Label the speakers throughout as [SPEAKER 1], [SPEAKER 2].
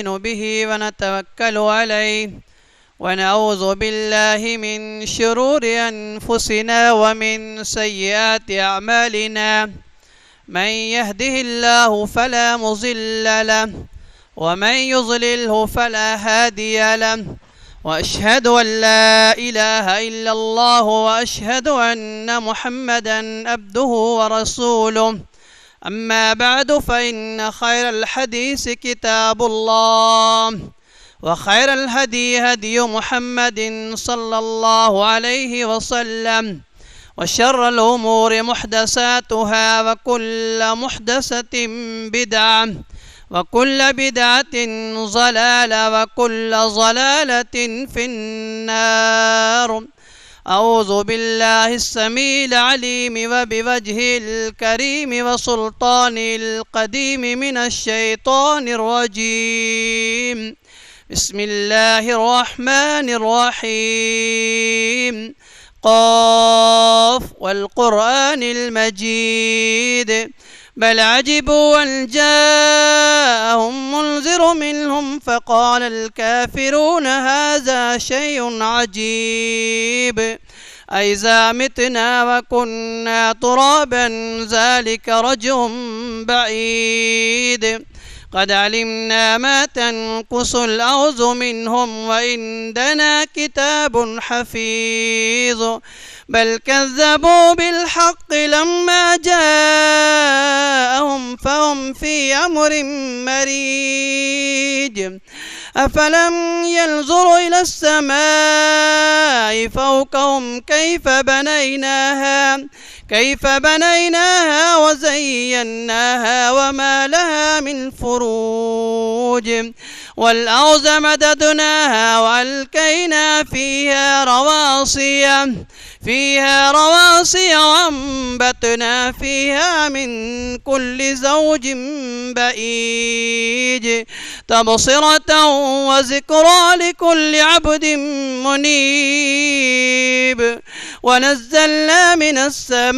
[SPEAKER 1] نؤمن به ونتوكل عليه ونعوذ بالله من شرور أنفسنا ومن سيئات أعمالنا من يهده الله فلا مضل له ومن يضلله فلا هادي له وأشهد أن لا إله إلا الله وأشهد أن محمدا عبده ورسوله أما بعد فإن خير الحديث كتاب الله وخير الهدي هدي محمد صلى الله عليه وسلم وشر الأمور محدثاتها وكل محدثة بدعة وكل بدعة ضلالة وكل ضلالة في النار. أعوذ بالله السميع العليم وبوجهه الكريم وسلطان القديم من الشيطان الرجيم. بسم الله الرحمن الرحيم. قاف والقرآن المجيد بل عجبوا أن جاءهم منذر منهم فقال الكافرون هذا شيء عجيب أإذا متنا وكنا ترابا ذلك رجع بعيد قد علمنا ما تنقص الأرض منهم وعندنا كتاب حفيظ بل كذبوا بالحق لما جاءهم فهم في أمر مريج أفلم ينظروا إلى السماء فوقهم كيف بنيناها وزيناها وما لها من فروج والأرض مددناها وألقينا فيها رواسي وأنبتنا فيها من كل زوج بهيج تبصرة وذكرى لكل عبد منيب ونزلنا من السماء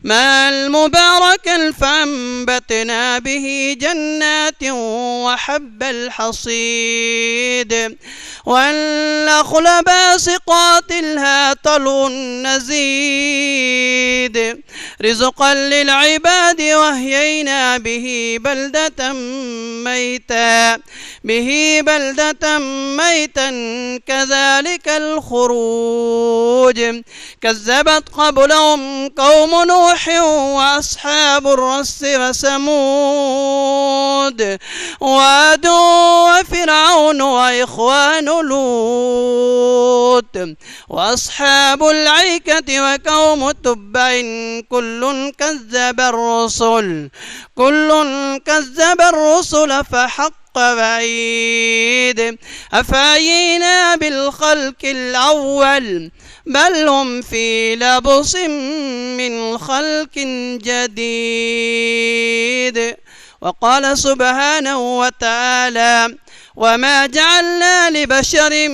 [SPEAKER 1] ماء مباركا فأنبتنا به جنات وحب الحصيد والنخل باسقات لها طلع نضيد رزقا للعباد وأحيينا به بلدة ميتا كذلك الخروج كذبت قبلهم قوم نوح وأصحاب الرس وثمود وعاد وفرعون وإخوان لوط وأصحاب الأيكة وقوم تبع كل كذب الرسل فحق وعيد أفعينا بالخلق الأول بل هم في لبس من خلق جديد. وقال سبحانه وتعالى وما جعلنا لبشر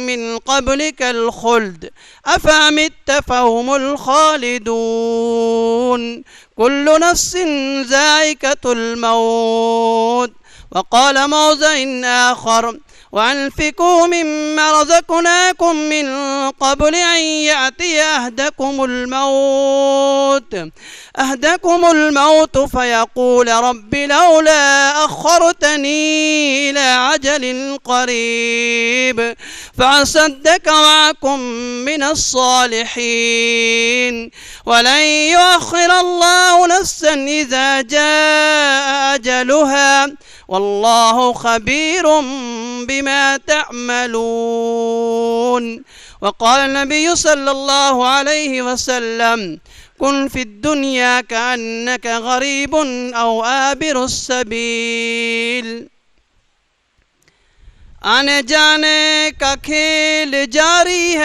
[SPEAKER 1] من قبلك الخلد أفعمت فهم الخالدون كل نفس ذائقة الموت. وقال موضع آخر وأنفقوا مما رزقناكم من قبل أن يأتي أحدكم الموت فيقول رب لولا أخرتني إلى عجل قريب فأصدق وأكن من الصالحين ولن يؤخر الله نفسا إذا جاء أجلها والله خبير بما تعملون. وقال النبي صلى الله عليه وسلم كن في الدنيا كأنك غريب أو آبر السبيل. آنے جانے کا کھیل جاری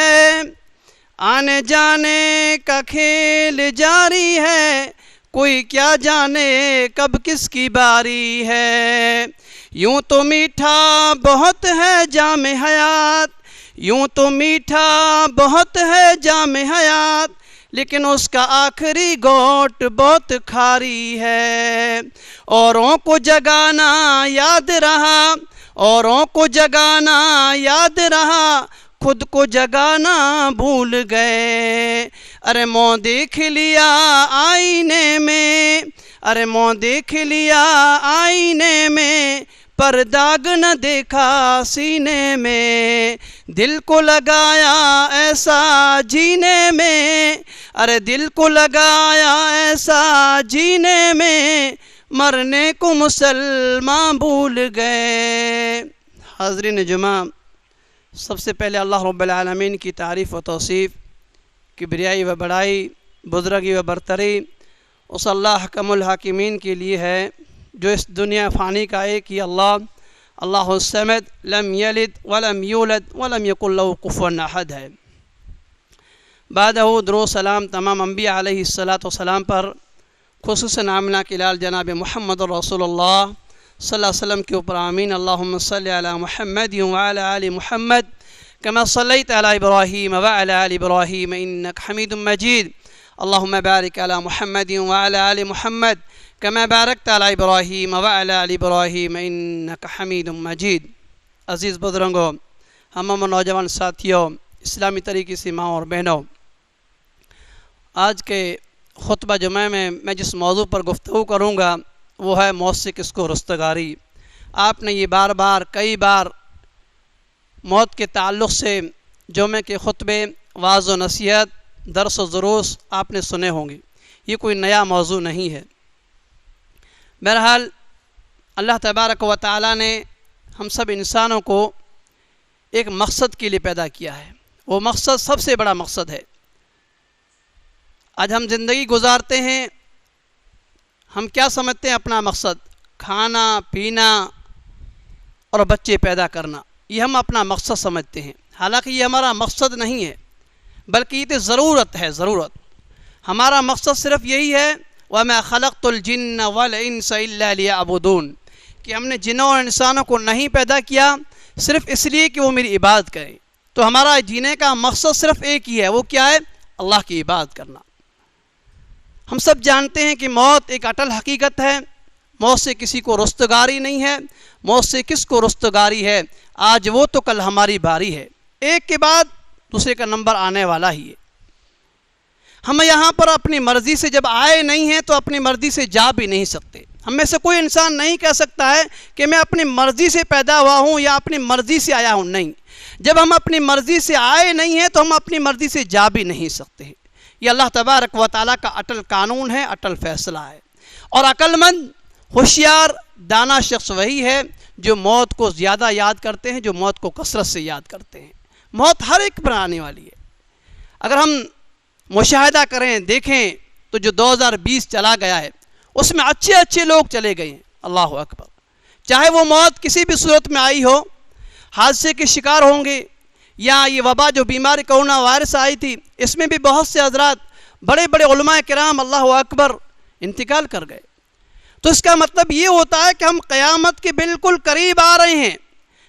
[SPEAKER 1] ہے کوئی کیا جانے کب کس کی باری ہے یوں تو میٹھا بہت ہے جام حیات لیکن اس کا آخری گھونٹ بہت کھاری ہے۔ اوروں کو جگانا یاد رہا، اوروں کو جگانا یاد رہا، خود کو جگانا بھول گئے۔ ارے منہ دیکھ لیا آئینے میں، ارے منہ دیکھ لیا آئینے میں، پر داغ نہ دیکھا سینے میں۔ دل کو لگایا ایسا جینے میں، ارے دل کو لگایا ایسا جینے میں، مرنے کو مسلمان بھول گئے۔ حاضرین جمعہ، سب سے پہلے اللہ رب العالمین کی تعریف و توصیف، کبریائی و بڑائی، بزرگی و برتری اس اللہ حکم الحاکمین کے لیے ہے جو اس دنیا فانی کا ایک ہی اللہ الصمد، لم یلد ولم یولد ولم یکن لہ کفوا احد ہے۔ بعدہ درود سلام تمام انبیاء علیہ الصلاۃ والسلام پر، خصوصاً آمنہ کے لال جناب محمد رسول اللہ صلی اللہ علیہ وسلم کے اوپر آمین۔ اللہم صلی علی محمد وعلی آل محمد کما صلیت علی ابراہیم وعلی آل ابراہیم انک حمید مجید۔ اللہم بارک علی محمد وعلی آل محمد کما بارکت علی ابراہیم وعلی آل ابراہیم انک حمید مجید۔ عزیز بزرگوں، ہم نوجوان ساتھیوں، اسلامی طریقے سے ماں اور بہنوں، آج کے خطبہ جمعہ میں جس موضوع پر گفتگو کروں گا وہ ہے موت سے کس کو رستگاری۔ آپ نے یہ کئی بار موت کے تعلق سے جمعہ کے خطبے، وعظ و نصیحت، درس و دروس آپ نے سنے ہوں گے، یہ کوئی نیا موضوع نہیں ہے۔ بہرحال اللہ تبارک و تعالیٰ نے ہم سب انسانوں کو ایک مقصد کے لیے پیدا کیا ہے، وہ مقصد سب سے بڑا مقصد ہے۔ آج ہم زندگی گزارتے ہیں، ہم کیا سمجھتے ہیں اپنا مقصد؟ کھانا، پینا اور بچے پیدا کرنا، یہ ہم اپنا مقصد سمجھتے ہیں۔ حالانکہ یہ ہمارا مقصد نہیں ہے، بلکہ یہ تو ضرورت ہے، ضرورت۔ ہمارا مقصد صرف یہی ہے وَمَا خَلَقْتُ الْجِنَّ وَالْإِنسَ إِلَّا لِيَعْبُدُونَ، کہ ہم نے جنوں اور انسانوں کو نہیں پیدا کیا صرف اس لیے کہ وہ میری عبادت کریں۔ تو ہمارا جینے کا مقصد صرف ایک ہی ہے، وہ کیا ہے؟ اللہ کی عبادت کرنا۔ ہم سب جانتے ہیں کہ موت ایک اٹل حقیقت ہے، موت سے کسی کو رستگاری نہیں ہے۔ موت سے کس کو رستگاری ہے؟ آج وہ تو کل ہماری باری ہے، ایک کے بعد دوسرے کا نمبر آنے والا ہی ہے۔ ہم یہاں پر اپنی مرضی سے جب آئے نہیں ہیں تو اپنی مرضی سے جا بھی نہیں سکتے۔ ہم میں سے کوئی انسان نہیں کہہ سکتا ہے کہ میں اپنی مرضی سے پیدا ہوا ہوں یا اپنی مرضی سے آیا ہوں، نہیں۔ جب ہم اپنی مرضی سے آئے نہیں ہیں تو ہم اپنی مرضی سے جا بھی نہیں سکتے۔ یہ اللہ تبارک و تعالیٰ کا اٹل قانون ہے، اٹل فیصلہ ہے۔ اور عقل مند، ہوشیار، دانا شخص وہی ہے جو موت کو زیادہ یاد کرتے ہیں، جو موت کو کثرت سے یاد کرتے ہیں۔ موت ہر ایک پر آنے والی ہے۔ اگر ہم مشاہدہ کریں، دیکھیں تو جو 2020 چلا گیا ہے اس میں اچھے لوگ چلے گئے ہیں، اللہ اکبر۔ چاہے وہ موت کسی بھی صورت میں آئی ہو، حادثے کے شکار ہوں گے، یا یہ وبا جو بیماری کرونا وائرس آئی تھی، اس میں بھی بہت سے حضرات، بڑے بڑے علماء کرام، اللہ اکبر، انتقال کر گئے۔ تو اس کا مطلب یہ ہوتا ہے کہ ہم قیامت کے بالکل قریب آ رہے ہیں۔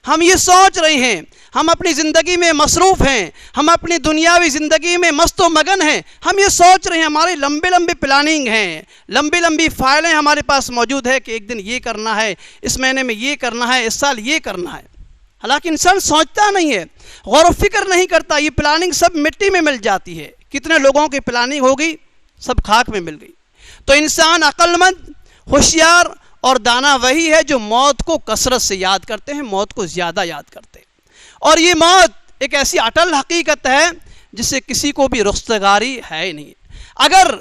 [SPEAKER 1] ہم یہ سوچ رہے ہیں، ہم اپنی زندگی میں مصروف ہیں، ہم اپنی دنیاوی زندگی میں مست و مگن ہیں، ہم یہ سوچ رہے ہیں، ہماری لمبی پلاننگ ہیں، لمبی فائلیں ہمارے پاس موجود ہے کہ ایک دن یہ کرنا ہے، اس مہینے میں یہ کرنا ہے، اس سال یہ کرنا ہے۔ حالانکہ انسان سوچتا نہیں ہے، غور و فکر نہیں کرتا، یہ پلاننگ سب مٹی میں مل جاتی ہے۔ کتنے لوگوں کی پلاننگ ہوگی، سب خاک میں مل گئی۔ تو انسان عقل مند، ہوشیار اور دانا وہی ہے جو موت کو کثرت سے یاد کرتے ہیں، موت کو زیادہ یاد کرتے ہیں۔ اور یہ موت ایک ایسی اٹل حقیقت ہے جس سے کسی کو بھی رستگاری ہے ہی نہیں۔ اگر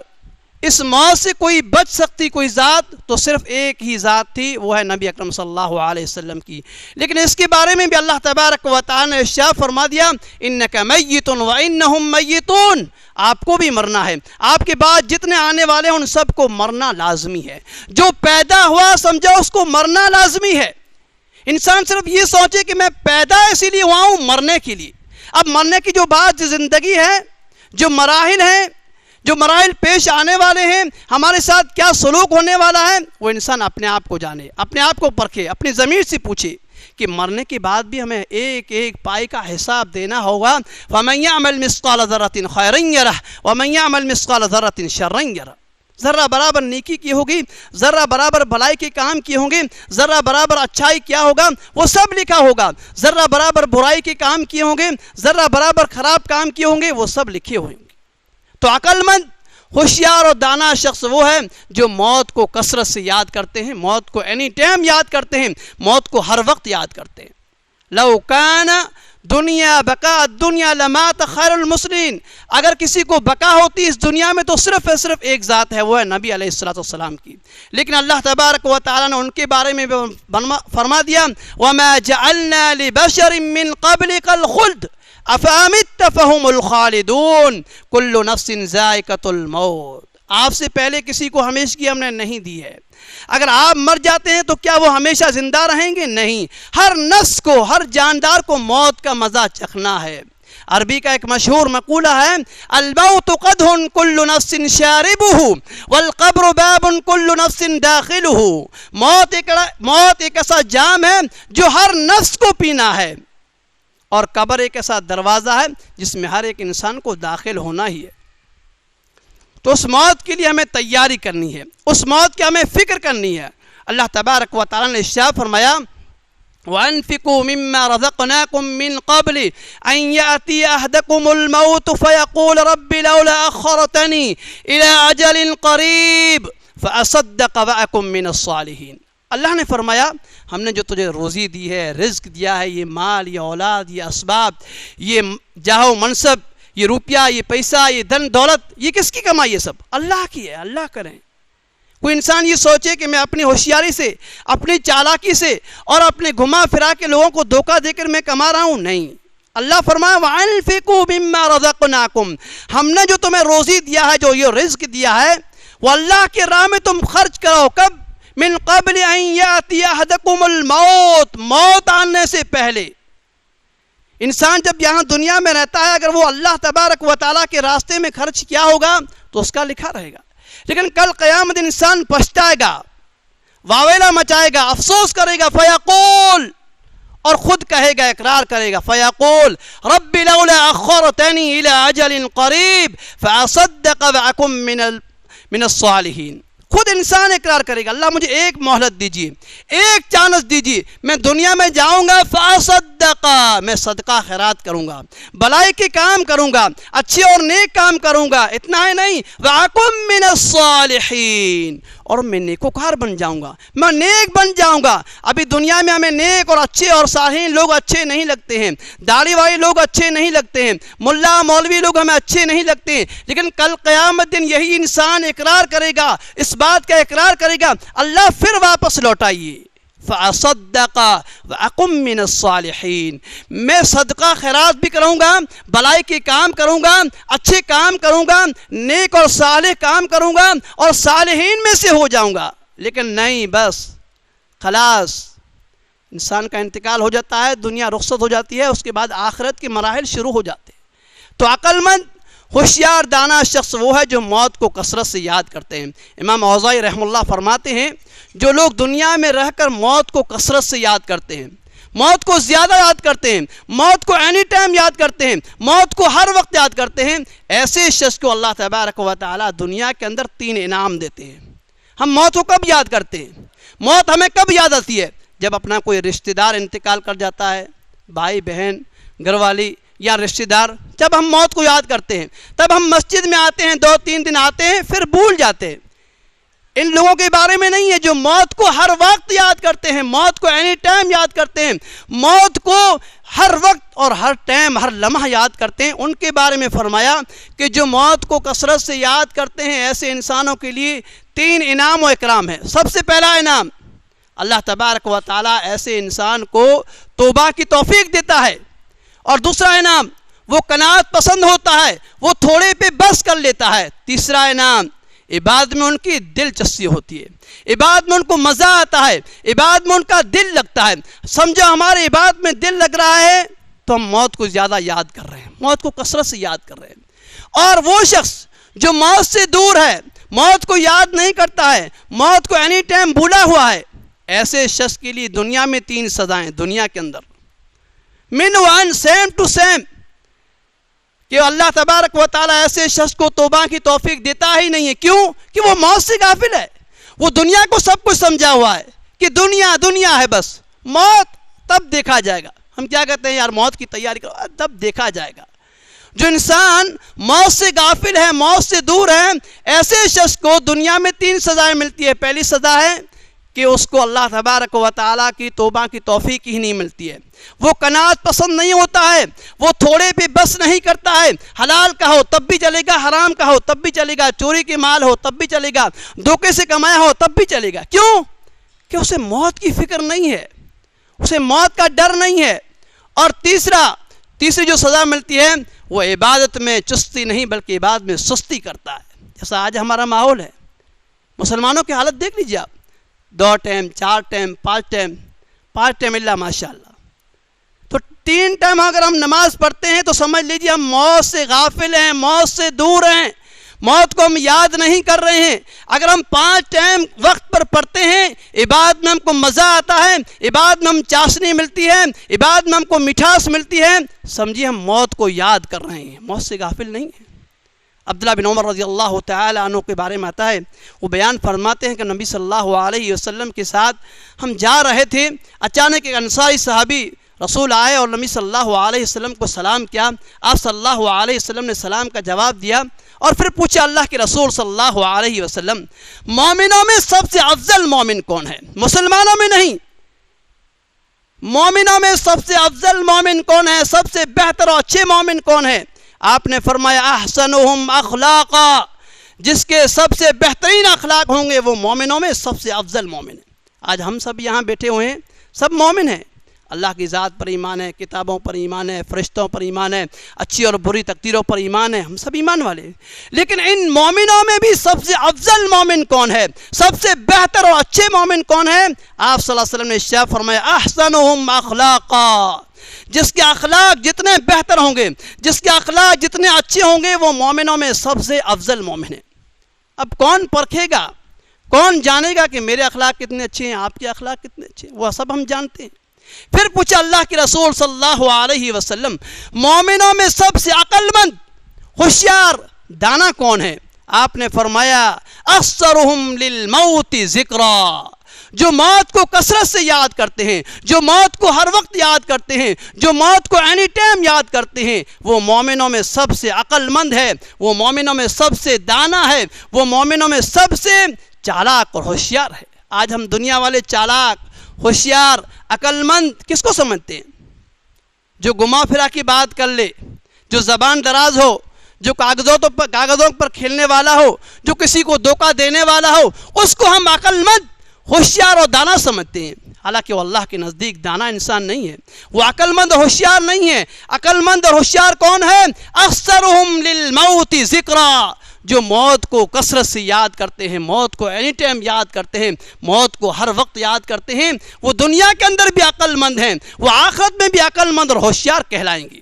[SPEAKER 1] اس موت سے کوئی بچ سکتی کوئی ذات تو صرف ایک ہی ذات تھی، وہ ہے نبی اکرم صلی اللہ علیہ وسلم کی۔ لیکن اس کے بارے میں بھی اللہ تبارک و تعالی نے ارشاد فرما دیا، انک میت وانہم میتون، آپ کو بھی مرنا ہے، آپ کے بعد جتنے آنے والے ہیں ان سب کو مرنا لازمی ہے۔ جو پیدا ہوا سمجھو اس کو مرنا لازمی ہے۔ انسان صرف یہ سوچے کہ میں پیدا اسی لیے ہوا ہوں، مرنے کے لیے۔ اب مرنے کی جو بات زندگی ہے، جو مراحل ہیں، جو مراحل پیش آنے والے ہیں، ہمارے ساتھ کیا سلوک ہونے والا ہے، وہ انسان اپنے آپ کو جانے، اپنے آپ کو پرکھے، اپنی ضمیر سے پوچھے کہ مرنے کے بعد بھی ہمیں ایک ایک پائی کا حساب دینا ہوگا. فَمَن يَعْمَلْ مِثْقَالَ ذَرَّةٍ خَيْرًا يَرَهُ وَمَن يَعْمَلْ مِثْقَالَ ذَرَّةٍ شَرًّا يَرَهُ. ذرہ برابر نیکی کی ہوگی، ذرہ برابر بھلائی کے کام کیے ہوں گے، ذرہ برابر اچھائی کیا ہوگا وہ سب لکھا ہوگا. ذرہ برابر برائی کے کام کیے ہوں گے، ذرہ برابر خراب کام کیے ہوں گے، وہ سب لکھے ہوئیں گے. تو عقل مند، ہوشیار اور دانا شخص وہ ہے جو موت کو کثرت سے یاد کرتے ہیں، موت کو اینی ٹائم یاد کرتے ہیں، موت کو ہر وقت یاد کرتے ہیں. لو کان دنیا بقاء الدنیا لمات خیر المسلمین. اگر کسی کو بقا ہوتی اس دنیا میں تو صرف ایک ذات ہے، وہ ہے نبی علیہ السلام کی. لیکن اللہ تبارک و تعالیٰ نے ان کے بارے میں فرما دیا وَمَا جَعَلْنَا لِبَشَرٍ مِّن قَبْلِكَ الْخُلْدَ أَفَأَمِتَّ فَهُمُ الْخَالِدُونَ كُلُّ نَفْسٍ ذَائِقَةُ الْمَوْتِ. آپ سے پہلے کسی کو ہمیشگی ہم نے نہیں دی ہے. اگر آپ مر جاتے ہیں تو کیا وہ ہمیشہ زندہ رہیں گے؟ نہیں. ہر نفس کو، ہر جاندار کو موت کا مزہ چکھنا ہے. عربی کا ایک مشہور مقولہ ہے الموت قدح كل نفس شاربه والقبر باب كل نفس داخله. موت ایک ایسا جام ہے جو ہر نفس کو پینا ہے، اور قبر ایک ایسا دروازہ ہے جس میں ہر ایک انسان کو داخل ہونا ہی ہے. تو اس موت کے لیے ہمیں تیاری کرنی ہے، اس موت کی ہمیں فکر کرنی ہے. اللہ تبارک و تعالیٰ نے ارشاد فرمایا وَأَنفِقُوا مِمَّا رَزَقْنَاكُم مِّن قَبْلِ أَن يَأْتِيَ أَحَدَكُمُ الْمَوْتُ فَيَقُولَ رَبِّ لَوْلَا أَخَّرْتَنِي إِلَىٰ أَجَلٍ قَرِيبٍ فَأَصَدَّقَ وَأَكُن مِّنَ الصَّالِحِينَ. اللہ نے فرمایا ہم نے جو تجھے روزی دی ہے، رزق دیا ہے، یہ مال، یہ اولاد، یہ اسباب، یہ جاہ و منصب، یہ روپیہ، یہ پیسہ، یہ دن دولت، یہ کس کی کمائی ہے؟ سب اللہ کی ہے. اللہ کریں. کوئی انسان یہ سوچے کہ میں اپنی ہوشیاری سے، اپنی چالاکی سے اور اپنے گھما پھرا کے لوگوں کو دھوکہ دے کر میں کما رہا ہوں، نہیں. اللہ فرمایا وَأَنفِقُوا مِمَّا رَزَقْنَاكُمْ. ہم نے جو تمہیں روزی دیا ہے، جو یہ رزق دیا ہے، وہ اللہ کے راہ میں تم خرچ کرو. کب؟ من قبل ان یاتی احدکم الموت. موت آنے سے پہلے. انسان جب یہاں دنیا میں رہتا ہے، اگر وہ اللہ تبارک و تعالیٰ کے راستے میں خرچ کیا ہوگا تو اس کا لکھا رہے گا. لیکن کل قیامت انسان پچھتائے گا، واویلا مچائے گا، افسوس کرے گا. فیقول، اور خود کہے گا، اقرار کرے گا، فیقول رب لولا اخرتنی الی اجل قریب فاصدق واکن من الصالحین. خود انسان اقرار کرے گا اللہ مجھے ایک مہلت دیجیے، ایک چانس دیجیے، میں دنیا میں جاؤں گا، فاصدق، میں صدقہ خیرات کروں گا، بلائی کے کام کروں گا، اچھے اور نیک کام کروں گا. اتنا ہی نہیں، واکن من الصالحین، اور میں نیکوکار بن جاؤں گا، میں نیک بن جاؤں گا. ابھی دنیا میں ہمیں نیک اور اچھے اور صالحین لوگ اچھے نہیں لگتے ہیں، داڑھی والے لوگ اچھے نہیں لگتے ہیں، ملا مولوی لوگ ہمیں اچھے نہیں لگتے ہیں. لیکن کل قیامت دن یہی انسان اقرار کرے گا، اس بات کا اقرار کرے گا، اللہ پھر واپس لوٹائیے. فَأَصَدَّقَ وَأَكُن مِّنَ الصَّالِحِينَ. میں صدقہ خیرات بھی کروں گا، بلائی کے کام کروں گا، اچھے کام کروں گا، نیک اور صالح کام کروں گا اور صالحین میں سے ہو جاؤں گا. لیکن نہیں، بس خلاص انسان کا انتقال ہو جاتا ہے، دنیا رخصت ہو جاتی ہے، اس کے بعد آخرت کے مراحل شروع ہو جاتے ہیں. تو عقل مند، ہوشیار، دانا شخص وہ ہے جو موت کو کثرت سے یاد کرتے ہیں. امام اوزاعی رحمہ اللہ فرماتے ہیں جو لوگ دنیا میں رہ کر موت کو کثرت سے یاد کرتے ہیں، موت کو زیادہ یاد کرتے ہیں، موت کو اینی ٹائم یاد کرتے ہیں، موت کو ہر وقت یاد کرتے ہیں، ایسے شخص کو اللہ تبارک و تعالی دنیا کے اندر 3 انعام دیتے ہیں. ہم موت کو کب یاد کرتے ہیں؟ موت ہمیں کب یاد آتی ہے؟ جب اپنا کوئی رشتہ دار انتقال کر جاتا ہے، بھائی بہن، گھر والی یا رشتہ دار، جب ہم موت کو یاد کرتے ہیں تب ہم مسجد میں آتے ہیں، 2-3 دن آتے ہیں، پھر بھول جاتے ہیں. ان لوگوں کے بارے میں نہیں ہے جو موت کو ہر وقت یاد کرتے ہیں، موت کو اینی ٹائم یاد کرتے ہیں، موت کو ہر وقت اور ہر ٹائم، ہر لمحہ یاد کرتے ہیں. ان کے بارے میں فرمایا کہ جو موت کو کثرت سے یاد کرتے ہیں ایسے انسانوں کے لیے 3 انعام و اکرام ہے. سب سے پہلا انعام، اللہ تبارک و تعالیٰ ایسے انسان کو توبہ کی توفیق دیتا ہے. اور دوسرا انعام، وہ قناعت پسند ہوتا ہے، وہ تھوڑے پہ بس کر لیتا ہے. تیسرا انعام، عبادت میں ان کی دلچسپی ہوتی ہے، عبادت میں ان کو مزہ آتا ہے، عبادت میں ان کا دل لگتا ہے. سمجھو ہمارے عبادت میں دل لگ رہا ہے تو ہم موت کو زیادہ یاد کر رہے ہیں، موت کو کثرت سے یاد کر رہے ہیں. اور وہ شخص جو موت سے دور ہے، موت کو یاد نہیں کرتا ہے، موت کو اینی ٹائم بھولا ہوا ہے، ایسے شخص کے لیے دنیا میں 3 سزائیں دنیا کے اندر من ون سیم ٹو سیم کہ اللہ تبارک و تعالیٰ ایسے شخص کو توبہ کی توفیق دیتا ہی نہیں ہے. کیوں؟ کہ وہ موت سے غافل ہے. وہ دنیا کو سب کچھ سمجھا ہوا ہے کہ دنیا دنیا ہے، بس موت تب دیکھا جائے گا. ہم کیا کہتے ہیں یار موت کی تیاری کرو، تب دیکھا جائے گا. جو انسان موت سے غافل ہے، موت سے دور ہے، ایسے شخص کو دنیا میں 3 سزائیں ملتی ہے. پہلی سزا ہے کہ اس کو اللہ تبارک و تعالیٰ کی توبہ کی توفیق ہی نہیں ملتی ہے. وہ قناعت پسند نہیں ہوتا ہے، وہ تھوڑے پہ بس نہیں کرتا ہے. حلال کا ہو تب بھی چلے گا، حرام کا ہو تب بھی چلے گا، چوری کے مال ہو تب بھی چلے گا، دھوکے سے کمایا ہو تب بھی چلے گا. کیوں؟ کہ اسے موت کی فکر نہیں ہے، اسے موت کا ڈر نہیں ہے. اور تیسری جو سزا ملتی ہے وہ عبادت میں چستی نہیں بلکہ عبادت میں سستی کرتا ہے. جیسا آج ہمارا ماحول ہے، مسلمانوں کی حالت دیکھ لیجیے آپ. 2 ٹائم 4 ٹائم 5 ٹائم اللہ ماشاء اللہ. تو 3 ٹائم اگر ہم نماز پڑھتے ہیں تو سمجھ لیجیے ہم موت سے غافل ہیں، موت سے دور ہیں، موت کو ہم یاد نہیں کر رہے ہیں. اگر ہم 5 ٹائم وقت پر پڑھتے ہیں، عبادت میں ہم کو مزہ آتا ہے، عبادت میں ہم چاشنی ملتی ہے، عبادت میں ہم کو مٹھاس ملتی ہے، سمجھیے ہم موت کو یاد کر رہے ہیں، موت سے غافل نہیں ہیں. عبداللہ بن عمر رضی اللہ تعالی عنہ کے بارے میں آتا ہے، وہ بیان فرماتے ہیں کہ نبی صلی اللہ علیہ وسلم کے ساتھ ہم جا رہے تھے. اچانک ایک انصاری صحابی رسول آئے اور نبی صلی اللہ علیہ وسلم کو سلام کیا. آپ صلی اللہ علیہ وسلم نے سلام کا جواب دیا اور پھر پوچھا اللہ کے رسول صلی اللہ علیہ وسلم مومنوں میں سب سے افضل مومن کون ہے؟ مسلمانوں میں نہیں، مومنوں میں سب سے افضل مومن کون ہے؟ سب سے بہتر اور اچھے مومن کون ہے؟ آپ نے فرمایا احسنہم اخلاقا، جس کے سب سے بہترین اخلاق ہوں گے وہ مومنوں میں سب سے افضل مومن ہے. آج ہم سب یہاں بیٹھے ہوئے ہیں، سب مومن ہیں، اللہ کی ذات پر ایمان ہے، کتابوں پر ایمان ہے، فرشتوں پر ایمان ہے، اچھی اور بری تقدیروں پر ایمان ہے، ہم سب ایمان والے ہیں. لیکن ان مومنوں میں بھی سب سے افضل مومن کون ہے؟ سب سے بہتر اور اچھے مومن کون ہے؟ آپ صلی اللہ علیہ وسلم نے ارشاد فرمایا احسنہم اخلاقا، جس کے اخلاق جتنے بہتر ہوں گے، جس کے اخلاق جتنے اچھے ہوں گے وہ مومنوں میں سب سے افضل مومن ہے. اب کون پرکھے گا، کون جانے گا کہ میرے اخلاق کتنے اچھے ہیں، آپ کے اخلاق کتنے اچھے ہیں؟ وہ سب ہم جانتے ہیں. پھر پوچھا اللہ کے رسول صلی اللہ علیہ وسلم مومنوں میں سب سے عقل مند ہوشیار دانا کون ہے؟ آپ نے فرمایا اکثرہم للموت ذکرا، جو موت کو کثرت سے یاد کرتے ہیں، جو موت کو ہر وقت یاد کرتے ہیں، جو موت کو اینی ٹائم یاد کرتے ہیں، وہ مومنوں میں سب سے عقل مند ہے، وہ مومنوں میں سب سے دانا ہے، وہ مومنوں میں سب سے چالاک اور ہوشیار ہے. آج ہم دنیا والے چالاک، ہوشیار، عقل مند کس کو سمجھتے ہیں؟ جو گما پھرا کی بات کر لے، جو زبان دراز ہو، جو کاغذوں پر کھیلنے والا ہو، جو کسی کو دھوکہ دینے والا ہو، اس کو ہم عقل مند، ہوشیار اور دانا سمجھتے ہیں. حالانکہ وہ اللہ کے نزدیک دانا انسان نہیں ہے، وہ عقل مند اور ہوشیار نہیں ہے. عقل مند اور ہوشیار کون ہے؟ اکثرہم للموت ذکرا، جو موت کو کثرت سے یاد کرتے ہیں، موت کو اینی ٹائم یاد کرتے ہیں، موت کو ہر وقت یاد کرتے ہیں، وہ دنیا کے اندر بھی عقل مند ہیں، وہ آخرت میں بھی عقل مند اور ہوشیار کہلائیں گے.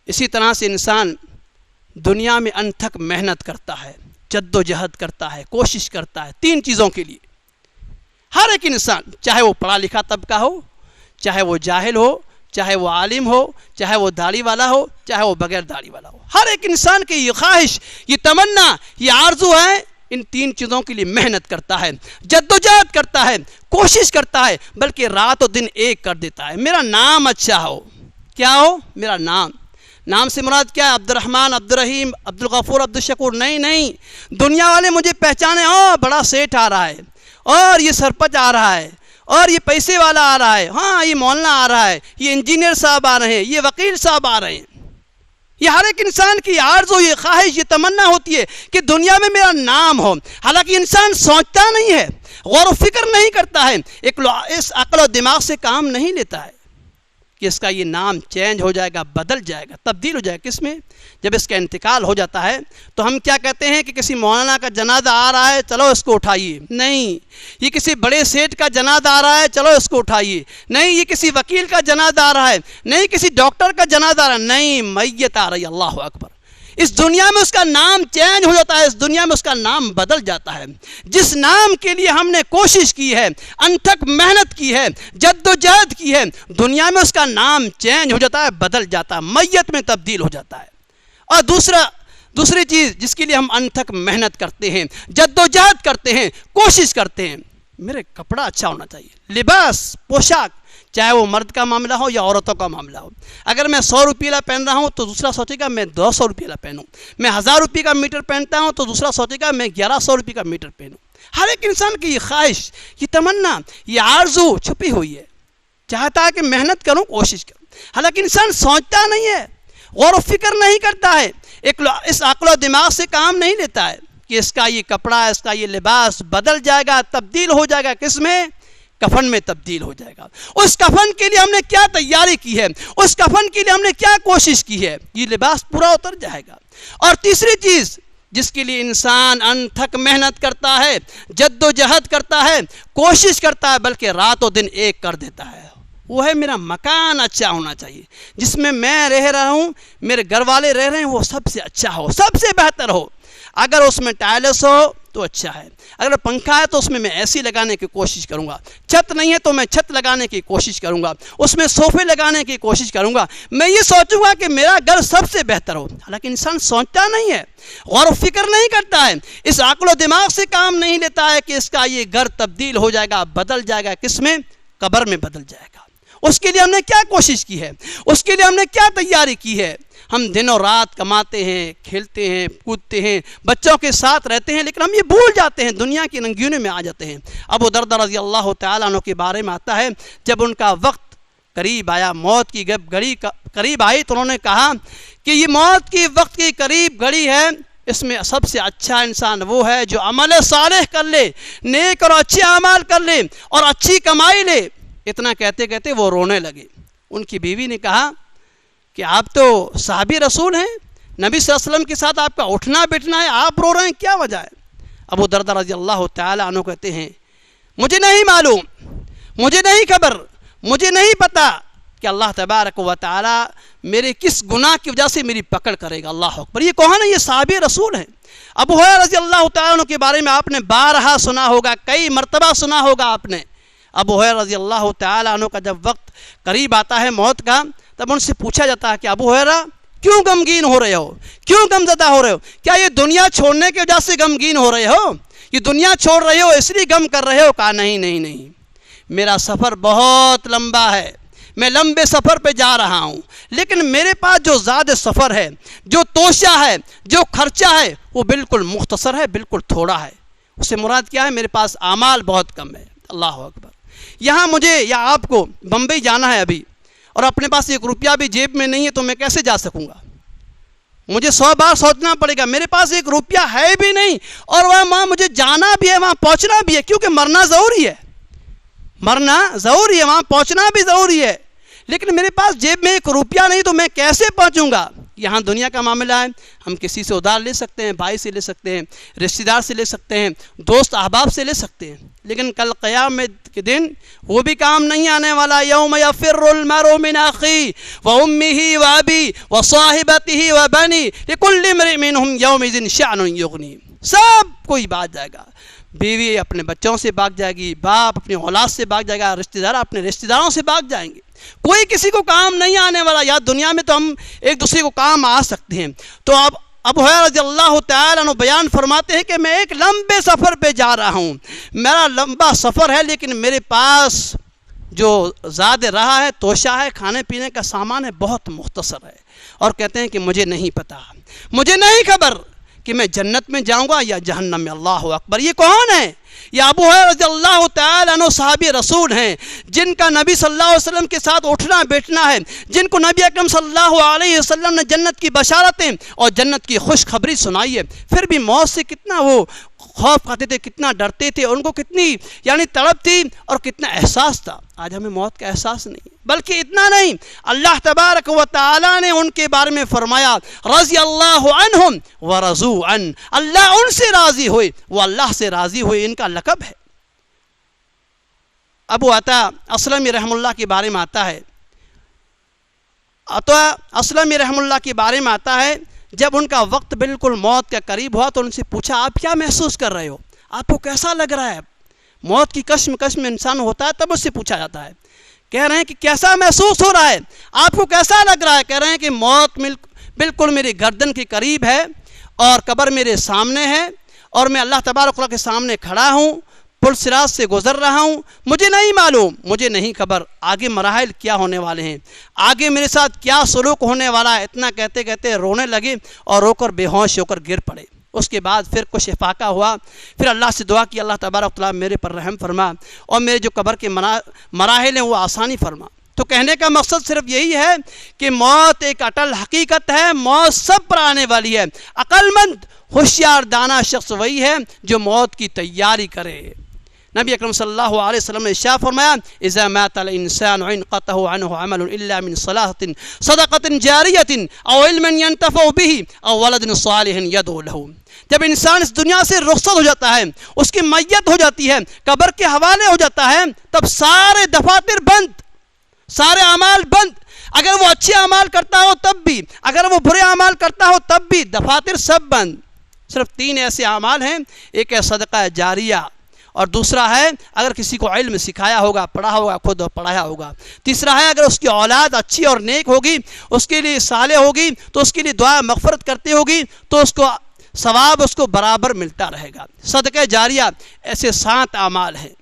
[SPEAKER 1] اسی طرح سے انسان دنیا میں انتھک محنت کرتا ہے، جد و جہد کرتا ہے، کوشش کرتا ہے 3 چیزوں کے لیے. ہر ایک انسان، چاہے وہ پڑھا لکھا طبقہ ہو، چاہے وہ جاہل ہو، چاہے وہ عالم ہو، چاہے وہ داڑھی والا ہو، چاہے وہ بغیر داڑھی والا ہو، ہر ایک انسان کی یہ خواہش، یہ تمنا، یہ آرزو ہے، ان 3 چیزوں کے لیے محنت کرتا ہے، جدوجہد کرتا ہے، کوشش کرتا ہے، بلکہ رات و دن ایک کر دیتا ہے. میرا نام اچھا ہو. کیا ہو؟ میرا نام سے مراد کیا ہے؟ عبد الرحمن، عبد الرحیم، عبد الغفور، عبد الشکور نہیں. دنیا والے مجھے پہچانے، بڑا سیٹ آ رہا ہے، اور یہ سرپنچ آ رہا ہے، اور یہ پیسے والا آ رہا ہے، ہاں یہ مولانا آ رہا ہے، یہ انجینئر صاحب آ رہے ہیں، یہ وکیل صاحب آ رہے ہیں. یہ ہر ایک انسان کی آرزو، یہ خواہش، یہ تمنا ہوتی ہے کہ دنیا میں میرا نام ہو. حالانکہ انسان سوچتا نہیں ہے، غور و فکر نہیں کرتا ہے، اس عقل و دماغ سے کام نہیں لیتا ہے کہ اس کا یہ نام چینج ہو جائے گا، بدل جائے گا، تبدیل ہو جائے گا. کس میں؟ جب اس کا انتقال ہو جاتا ہے تو ہم کیا کہتے ہیں کہ کسی مولانا کا جنازہ آ رہا ہے، چلو اس کو اٹھائیے. نہیں. یہ کسی بڑے سیٹ کا جنازہ آ رہا ہے، چلو اس کو اٹھائیے. نہیں. یہ کسی وکیل کا جنازہ آ رہا ہے. نہیں. کسی ڈاکٹر کا جنازہ آ رہا ہے. نہیں. میت آ رہی ہے. اللہ اکبر. اس دنیا میں اس کا نام چینج ہو جاتا ہے، اس دنیا میں اس کا نام بدل جاتا ہے۔ جس نام کے لیے ہم نے کوشش کی ہے، انتھک محنت کی ہے، جد و جہد کی ہے، دنیا میں اس کا نام چینج ہو جاتا ہے، بدل جاتا ہے، میت میں تبدیل ہو جاتا ہے۔ اور دوسری چیز جس کے لیے ہم انتھک محنت کرتے ہیں، جد و جہد کرتے ہیں، کوشش کرتے ہیں، میرے کپڑا اچھا ہونا چاہیے، لباس، پوشاک، چاہے وہ مرد کا معاملہ ہو یا عورتوں کا معاملہ ہو۔ اگر میں 100 روپیے والا پہن رہا ہوں تو دوسرا سوچے گا میں 200 روپیے والا پہنوں، میں 1000 روپیے کا میٹر پہنتا ہوں تو دوسرا سوچے گا میں 1100 روپیے کا میٹر پہنوں۔ ہر ایک انسان کی یہ خواہش، یہ تمنا، یہ آرزو چھپی ہوئی ہے، چاہتا ہے کہ محنت کروں، کوشش کروں، حالانکہ انسان سوچتا نہیں ہے، غور و فکر نہیں کرتا ہے، اس عقل و دماغ سے کام نہیں لیتا ہے کہ اس کا یہ کپڑا، اس کا یہ لباس بدل جائے گا، تبدیل ہو جائے گا، کس میں؟ کفن میں تبدیل ہو جائے گا۔ اس کفن کے لیے ہم نے کیا تیاری کی ہے، اس کفن کے لیے ہم نے کیا کوشش کی ہے، یہ لباس پورا اتر جائے گا۔ اور تیسری چیز جس کے لیے انسان انتھک محنت کرتا ہے، جد و جہد کرتا ہے، کوشش کرتا ہے، بلکہ رات و دن ایک کر دیتا ہے، وہ ہے میرا مکان اچھا ہونا چاہیے، جس میں رہ رہا ہوں، میرے گھر والے رہ رہے ہیں، وہ سب سے اچھا ہو، سب سے بہتر ہو۔ اگر اس میں ٹائلس ہو تو اچھا ہے، اگر پنکھا ہے تو اس میں اے سی لگانے کی کوشش کروں گا، چھت نہیں ہے تو میں چھت لگانے کی کوشش کروں گا، اس میں صوفے لگانے کی کوشش کروں گا، میں یہ سوچوں گا کہ میرا گھر سب سے بہتر ہو۔ حالانکہ انسان سوچتا نہیں ہے، غور و فکر نہیں کرتا ہے، اس عقل و دماغ سے کام نہیں لیتا ہے کہ اس کا یہ گھر تبدیل ہو جائے گا، بدل جائے گا، کس میں؟ قبر میں بدل جائے گا۔ اس کے لیے ہم نے کیا کوشش کی ہے، اس کے لیے ہم نے کیا تیاری کی ہے؟ ہم دنوں رات کماتے ہیں، کھیلتے ہیں، کودتے ہیں، بچوں کے ساتھ رہتے ہیں، لیکن ہم یہ بھول جاتے ہیں، دنیا کی رنگینیوں میں آ جاتے ہیں۔ ابو دردہ رضی اللہ تعالیٰ عنہ کے بارے میں آتا ہے، جب ان کا وقت قریب آیا، موت کی گھڑی قریب آئی، تو انہوں نے کہا کہ یہ موت کی وقت کی قریب گھڑی ہے، اس میں سب سے اچھا انسان وہ ہے جو عمل صالح کر لے، نیک اور اچھے اعمال کر لے اور اچھی کمائی لے۔ اتنا کہتے کہتے وہ رونے لگے۔ ان کی بیوی نے کہا کہ آپ تو صحابی رسول ہیں، نبی صلی اللہ علیہ وسلم کے ساتھ آپ کا اٹھنا بیٹھنا ہے، آپ رو رہے ہیں، کیا وجہ ہے؟ ابو دردہ رضی اللہ تعالیٰ عنہ کہتے ہیں مجھے نہیں معلوم، مجھے نہیں خبر، مجھے نہیں پتا کہ اللہ تبارک و تعالیٰ میرے کس گناہ کی وجہ سے میری پکڑ کرے گا۔ اللہ اکبر! یہ کون ہے؟ یہ صحابی رسول ہیں۔ ابو ہریرہ رضی اللہ تعالیٰ عنہ کے بارے میں آپ نے بارہا سنا ہوگا، کئی مرتبہ سنا ہوگا آپ نے۔ ابو ہریرہ رضی اللہ تعالیٰ عنہ کا جب وقت قریب آتا ہے موت کا، تب ان سے پوچھا جاتا ہے کہ ابو ہریرہ کیوں غمگین ہو رہے ہو، کیوں غمزدہ ہو رہے ہو؟ کیا یہ دنیا چھوڑنے کی وجہ سے غمگین ہو رہے ہو؟ یہ دنیا چھوڑ رہے ہو اس لیے غم کر رہے ہو؟ کہا نہیں، میرا سفر بہت لمبا ہے، میں لمبے سفر پہ جا رہا ہوں، لیکن میرے پاس جو زاد سفر ہے، جو توشہ ہے، جو خرچہ ہے، وہ بالکل مختصر ہے، بالکل تھوڑا ہے۔ اس سے مراد کیا ہے؟ میرے پاس اعمال بہت کم ہے۔ اللہ اکبر! یہاں مجھے یا آپ کو بمبئی جانا ہے ابھی، اور اپنے پاس 1 روپیہ بھی جیب میں نہیں ہے، تو میں کیسے جا سکوں گا؟ مجھے 100 بار سوچنا پڑے گا، میرے پاس 1 روپیہ ہے بھی نہیں، اور وہاں مجھے جانا بھی ہے، وہاں پہنچنا بھی ہے، کیونکہ مرنا ضروری ہے، وہاں پہنچنا بھی ضروری ہے، لیکن میرے پاس جیب میں 1 روپیہ نہیں، تو میں کیسے پہنچوں گا؟ یہاں دنیا کا معاملہ ہے، ہم کسی سے ادھار لے سکتے ہیں، بھائی سے لے سکتے ہیں، رشتہ دار سے لے سکتے ہیں، دوست احباب سے لے سکتے ہیں، لیکن کل قیامت کے دن وہ بھی کام نہیں آنے والا۔ یوم یفر المرء من اخیہ وامہ وابیہ وصاحبتہ وبنیہ لکل امرئ منہم یومئذ شأن یغنیہ۔ سب کوئی بھاگ جائے گا، بیوی اپنے بچوں سے بھاگ جائے گی، باپ اپنی اولاد سے بھاگ جائے گا، رشتہ دار اپنے رشتہ داروں سے بھاگ جائیں گے، کوئی کسی کو کام نہیں آنے والا۔ یا دنیا میں تو ہم ایک دوسرے کو کام آ سکتے ہیں۔ تو اب ابو ہریرہ رضی اللہ تعالیٰ عنہ بیان فرماتے ہیں کہ میں ایک لمبے سفر پہ جا رہا ہوں، میرا لمبا سفر ہے، لیکن میرے پاس جو زاد رہا ہے، توشہ ہے، کھانے پینے کا سامان ہے، بہت مختصر ہے۔ اور کہتے ہیں کہ مجھے نہیں پتا، مجھے نہیں خبر کہ میں جنت میں جاؤں گا یا جہنم میں۔ اللہ اکبر! یہ کون ہے؟ یہ ابو ہریرہ رضی اللہ تعالیٰ عنہ صحابی رسول ہیں، جن کا نبی صلی اللہ علیہ وسلم کے ساتھ اٹھنا بیٹھنا ہے، جن کو نبی اکرم صلی اللہ علیہ وسلم نے جنت کی بشارتیں اور جنت کی خوشخبری سنائی ہے، پھر بھی موت سے کتنا وہ خوف کھاتے تھے، کتنا ڈرتے تھے، ان کو کتنی تڑپ تھی اور کتنا احساس تھا۔ آج ہمیں موت کا احساس نہیں، بلکہ اتنا نہیں، اللہ تبارک و تعالیٰ نے ان کے بارے میں فرمایا رضی اللہ عنہم ورضوا عنہ، اللہ ان سے راضی ہوئے، وہ اللہ سے راضی ہوئے، ان کا لقب ہے۔ ابو عطا اسلمی رحم اللہ کے بارے میں آتا ہے، عطا اسلمی رحم اللہ کے بارے میں آتا ہے جب ان کا وقت بالکل موت کا قریب ہوا تو ان سے پوچھا آپ کیا محسوس کر رہے ہو، آپ کو کیسا لگ رہا ہے؟ موت کی کشمکش میں انسان ہوتا ہے تب اس سے پوچھا جاتا ہے. کہہ رہے ہیں کہ کیسا محسوس ہو رہا ہے، آپ کو کیسا لگ رہا ہے؟ کہہ رہے ہیں کہ موت بالکل میری گردن کے قریب ہے اور قبر میرے سامنے ہے اور میں اللہ تبارک و تعالیٰ کے سامنے کھڑا ہوں، پل صراط سے گزر رہا ہوں، مجھے نہیں معلوم، مجھے نہیں خبر آگے مراحل کیا ہونے والے ہیں، آگے میرے ساتھ کیا سلوک ہونے والا ہے. اتنا کہتے کہتے رونے لگے اور رو کر بے ہوش ہو کر گر پڑے. اس کے بعد پھر کچھ افاقہ ہوا، پھر اللہ سے دعا کی اللہ تبارک و تعالیٰ میرے پر رحم فرما اور میرے جو قبر کے مراحل ہیں وہ آسانی فرما. تو کہنے کا مقصد صرف یہی ہے کہ موت ایک اٹل حقیقت ہے، موت سب پر آنے والی ہے. عقل مند ہوشیار دانا شخص وہی ہے جو موت کی تیاری کرے. نبی اکرم صلی اللہ علیہ وسلم نے ارشاد فرمایا اذا مات الانسان انقطع عنه عمل الا من صلاة صدقة جاریة او علم ينتفع به او ولد صالح يدعو له. جب انسان اس دنیا سے رخصت ہو جاتا ہے، اس کی میت ہو جاتی ہے، قبر کے حوالے ہو جاتا ہے، تب سارے دفاتر بند، سارے اعمال بند. اگر وہ اچھے اعمال کرتا ہو تب بھی، اگر وہ برے اعمال کرتا ہو تب بھی، دفاتر سب بند. صرف 3 ایسے اعمال ہیں، ایک ہے صدقہ جاریہ، اور دوسرا ہے اگر کسی کو علم سکھایا ہوگا، پڑھا ہوگا، خود پڑھایا ہوگا. تیسرا ہے اگر اس کی اولاد اچھی اور نیک ہوگی، اس کے لیے صالح ہوگی تو اس کے لیے دعا مغفرت کرتی ہوگی تو اس کو ثواب اس کو برابر ملتا رہے گا. صدقہ جاریہ ایسے 7 اعمال ہیں.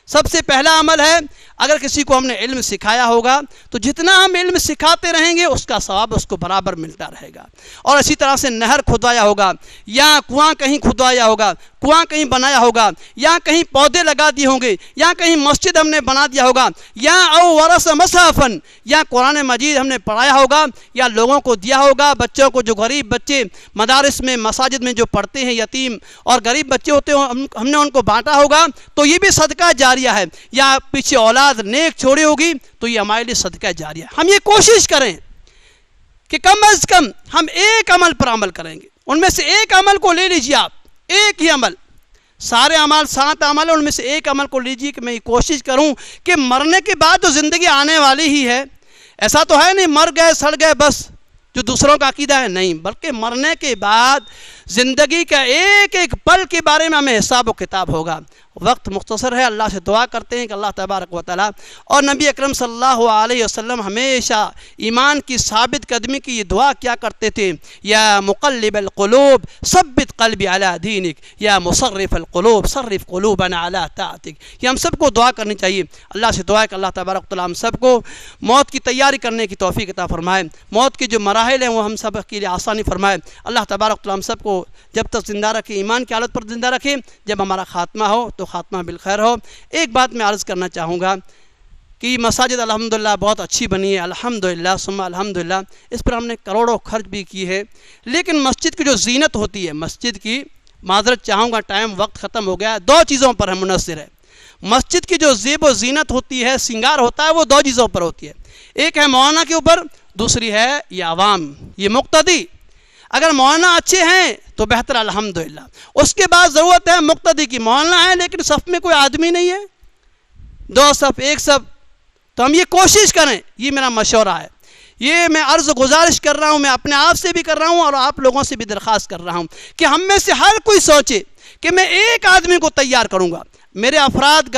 [SPEAKER 1] سب سے پہلا عمل ہے اگر کسی کو ہم نے علم سکھایا ہوگا تو جتنا ہم علم سکھاتے رہیں گے اس کا ثواب اس کو برابر ملتا رہے گا. اور اسی طرح سے نہر کھدوایا ہوگا یا کنواں کہیں کھدوایا ہوگا، کنواں کہیں بنایا ہوگا، یا کہیں پودے لگا دیے ہوں گے، یا کہیں مسجد ہم نے بنا دیا ہوگا، یا او ورث مصحفن، یا قرآن مجید ہم نے پڑھایا ہوگا یا لوگوں کو دیا ہوگا، بچوں کو جو غریب بچے مدارس میں مساجد میں جو پڑھتے ہیں، یتیم اور غریب بچے ہوتے ہیں ہم نے ان کو بانٹا ہوگا تو یہ بھی صدقہ جاریہ ہے. یا پیچھے اولاد نیک چھوڑی ہوگی تو یہ ہمارے لیے صدقہ جاریہ. ہم یہ کوشش کریں کہ کم از کم ہم ایک عمل پر عمل کریں گے. ان میں سے ایک عمل کو لے لیجیے آپ، ایک ہی عمل. سارے اعمال 7 اعمال ہیں، ان میں سے ایک عمل کو لیجیے کہ میں یہ کوشش کروں کہ مرنے کے بعد تو زندگی آنے والی ہی ہے. ایسا تو ہے نہیں مر گئے سڑ گئے بس جو دوسروں کا عقیدہ ہے، نہیں، بلکہ مرنے کے بعد زندگی کا ایک ایک پل کے بارے میں ہمیں حساب و کتاب ہوگا. وقت مختصر ہے، اللہ سے دعا کرتے ہیں کہ اللہ تبارک و تعالیٰ اور نبی اکرم صلی اللہ علیہ وسلم ہمیشہ ایمان کی ثابت قدمی کی یہ دعا کیا کرتے تھے، یا مقلب القلوب ثبت قلبی علی دینک، یا مصرف القلوب صرف قلوبنا علی طاعتک. یہ ہم سب کو دعا کرنی چاہیے. اللہ سے دعا ہے کہ اللہ تبارک و تعالیٰ ہم سب کو موت کی تیاری کرنے کی توفیق عطا فرمائے، موت کے جو مراحل ہیں وہ ہم سب کے لیے آسانی فرمائے. اللہ تبارک و تعالیٰ ہم سب کو جب تک زندہ رکھے، ایمان کی حالت پر زندہ رکھے، جب ہمارا خاتمہ ہو تو خاتمہ بالخیر ہو. ایک بات میں عرض کرنا چاہوں گا کہ یہ مساجد الحمدللہ بہت اچھی بنی ہے، الحمدللہ ثم الحمدللہ، اس پر ہم نے کروڑوں خرچ بھی کی ہے. لیکن مسجد کی جو زینت ہوتی ہے، مسجد کی، معذرت چاہوں گا ٹائم وقت ختم ہو گیا، 2 چیزوں پر ہم منحصر ہے. مسجد کی جو زیب و زینت ہوتی ہے، سنگار ہوتا ہے، وہ 2 چیزوں پر ہوتی ہے. ایک ہے مولانا کے اوپر، دوسری ہے یہ عوام، یہ مقتدی. اگر مولانا اچھے ہیں تو بہتر الحمدللہ. اس کے بعد ضرورت ہے مقتدی کی. مولانا ہے لیکن صف میں کوئی آدمی نہیں ہے، 2 صف 1 صف، تو ہم یہ کوشش کریں، یہ میرا مشورہ ہے، یہ میں عرض گزارش کر رہا ہوں، میں اپنے آپ سے بھی کر رہا ہوں اور آپ لوگوں سے بھی درخواست کر رہا ہوں کہ ہم میں سے ہر کوئی سوچے کہ میں ایک آدمی کو تیار کروں گا. میرے افراد